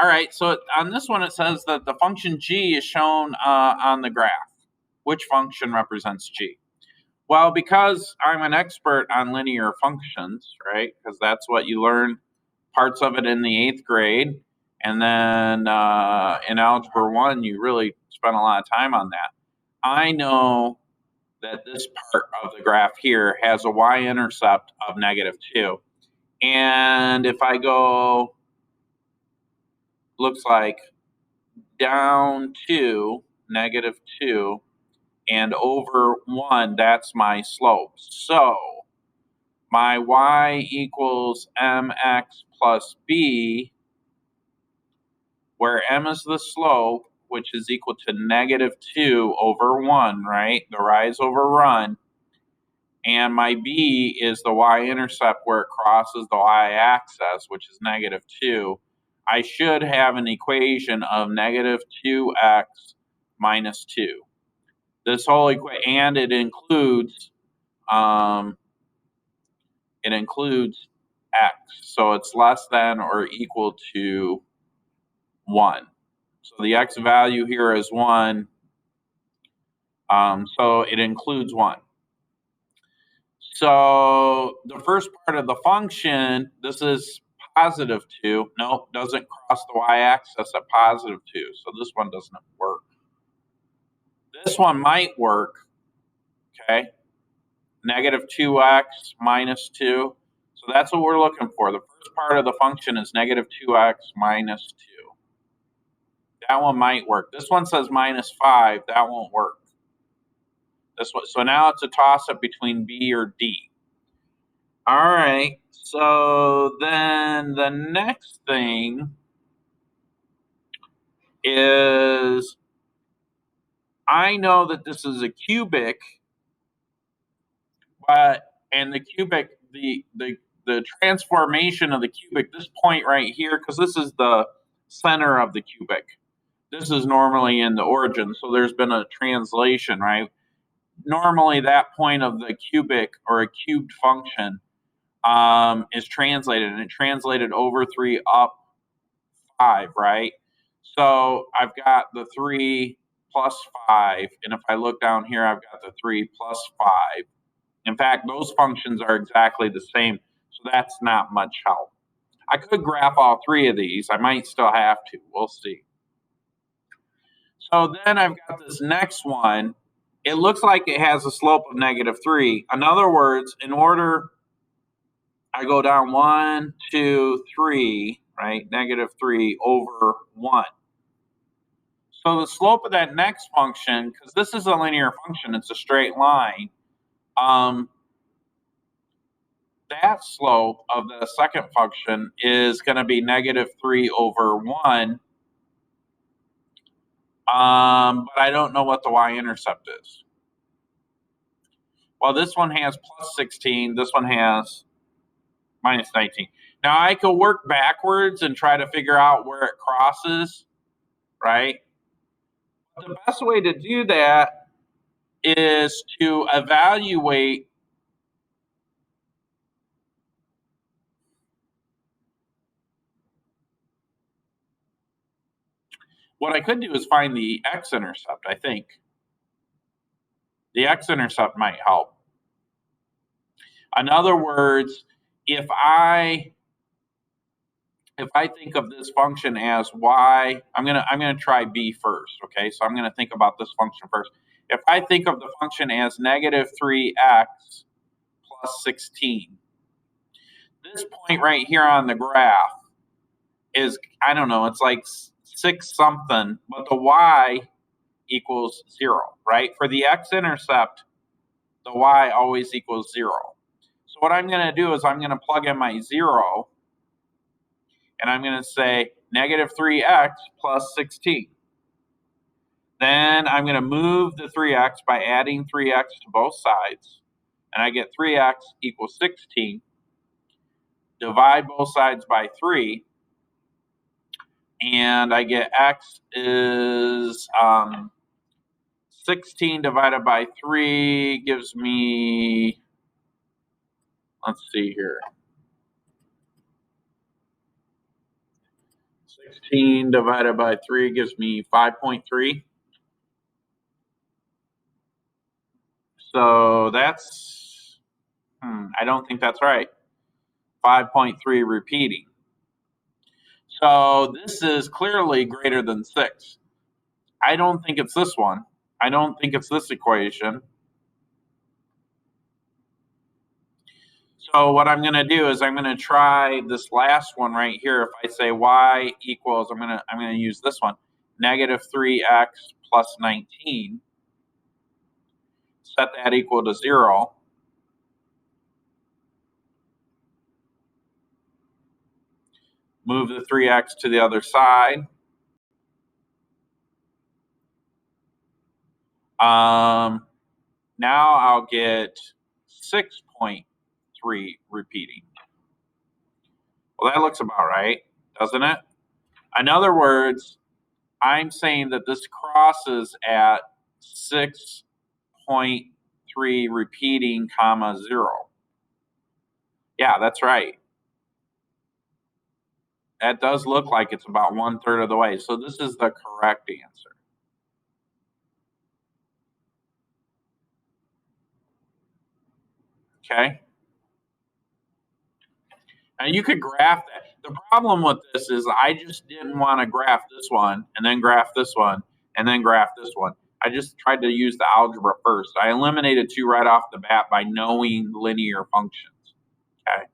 All right, so on this one, it says that the function g is shown on the graph. Which function represents g? Well, because I'm an expert on linear functions, right? Because that's what you learn parts of it in the 8th grade. And then in Algebra 1, you really spent a lot of time on that. I know that this part of the graph here has a y-intercept of -2. And if I go, looks like down to -2 and over 1, that's my slope. So my y equals mx plus b, where m is the slope, which is equal to -2 over 1, right? The rise over run. And my b is the y-intercept where it crosses the y-axis, which is -2. I should have an equation of -2x minus 2. This whole equation, and it includes x, so it's less than or equal to 1. So the x value here is 1, so it includes 1. So the first part of the function, this is +2. No, doesn't cross the y-axis at +2, so this one doesn't work. This one might work, okay? -2x minus 2. So that's what we're looking for. The first part of the function is -2x minus 2. That one might work. This one says -5. That won't work. This one. So now it's a toss-up between B or D. All right. So then the next thing is I know that this is a cubic, and the cubic, the transformation of the cubic, this point right here, because this is the center of the cubic. This is normally in the origin, so there's been a translation, right? Normally that point of the cubic or a cubed function is translated, and it translated over 3 up 5, right? So I've got the 3 plus 5, and if I look down here, I've got the 3 plus 5. In fact, those functions are exactly the same, so that's not much help. I could graph all 3 of these. I might still have to. We'll see. So then I've got this next one. It looks like it has a slope of -3. In other words, in order, I go down 1, 2, 3, right? -3 over 1. So the slope of that next function, because this is a linear function, it's a straight line. That slope of the second function is going to be -3 over 1. But I don't know what the y-intercept is. Well, this one has +16. This one has -19. Now, I could work backwards and try to figure out where it crosses, right? But the best way to do that is to evaluate what I could do is find the x-intercept, I think. The x-intercept might help. In other words, if I think of this function as y, I'm gonna try b first, okay? So I'm gonna think about this function first. If I think of the function as -3x plus 16, this point right here on the graph is, I don't know, it's like 6 something, but the y equals 0, right? For the x-intercept, the y always equals 0. So what I'm going to do is I'm going to plug in my 0, and I'm going to say -3x plus 16. Then I'm going to move the 3x by adding 3x to both sides, and I get 3x equals 16. Divide both sides by 3, and I get x is 16 divided by 3 gives me, let's see here, 16 divided by 3 gives me 5.3. So that's, I don't think that's right. 5.3 repeating. So this is clearly greater than 6. I don't think it's this one. I don't think it's this equation. So what I'm going to do is I'm going to try this last one right here. If I say y equals, I'm going to use this one, negative 3x plus 19. Set that equal to 0. Move the 3x to the other side. Now I'll get 6.3 repeating. Well, that looks about right, doesn't it? In other words, I'm saying that this crosses at 6.3 repeating, comma 0. Yeah, that's right. That does look like it's about 1/3 of the way. So this is the correct answer. Okay. Now you could graph that. The problem with this is I just didn't want to graph this one and then graph this one and then graph this one. I just tried to use the algebra first. I eliminated 2 right off the bat by knowing linear functions. Okay.